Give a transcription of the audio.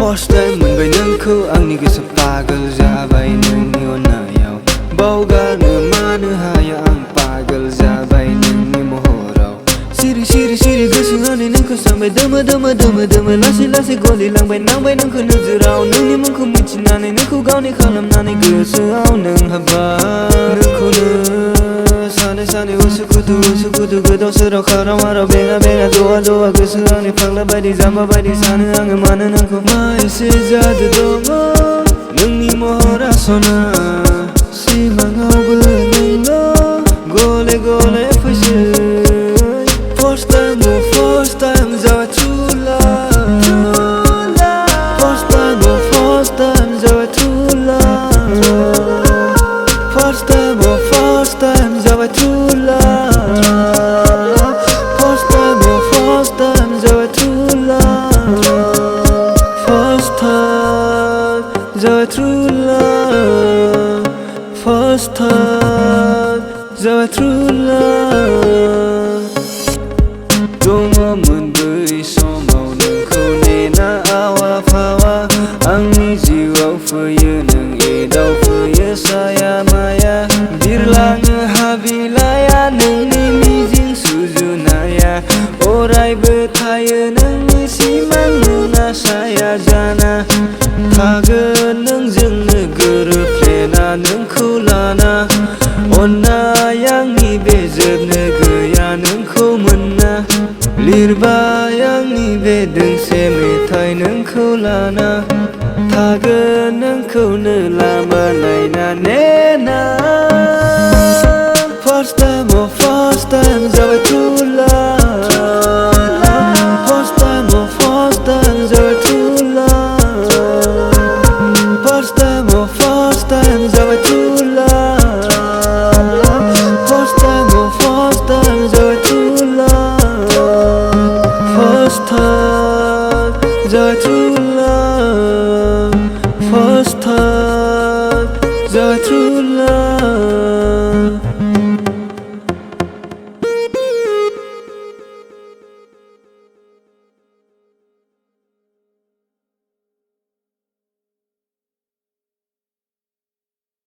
First time मोनबाय नोंखौ आंनि गोसो पागल जाबाय नोंनि अननायाव बावगारनो मानो हाया आं पागल जाबाय नोंनि महराव सिरि सिरि सिरि गोसोआनो नोंखौ सानबाय दोमो दोमो दोमो दोमो लासै लासै गलिलांबाय नांबाय नोंखौ नोजोराव नोंनि मुंखौ मिथिनानै नोंखौ गावनि खालामनानै गोसोआव नों हाबबाय नोंखौनो सानै सानै उसुखुथु गोदाव सोराव खाराव माराव बेङा बेङा जवा जवा गोसो आंनि फाग्ला बायदि जाम्बा बायदि सानो आङो मानो नोंखौ मा एसे जादु दङ नोंनि महरा सना सिमाङावबो नोंल' गले गले फैसै First time जाबाय true love First time जाबाय true love First time जाबाय true love First time जाबाय true love First time जाबाय true love First time जाबाय true love दङमोन बै समाव नोंखौ नेना आवा फावा आंनि जिउआव फैयो नों एदाव फैयो साया माया बिरलाङो हाबिलाया नोंनि मिजिं सुजुनाया अरायबो थायो नोंनि सिमां नोंना साया जाना थागोन नोंजोंनो गोरोबफ्लेना नोंखौ लाना अननाय आंनि बे जोबनो गैया नोंखौ मोनना लिरबाय आंनि बे दोंसे मेथाइ नोंखौ लाना थागोन नोंखौनो लामा नायना नेना First time जाबाय true love First time जाबाय true love First time जाबाय true love First time जाबाय true love First time जाबाय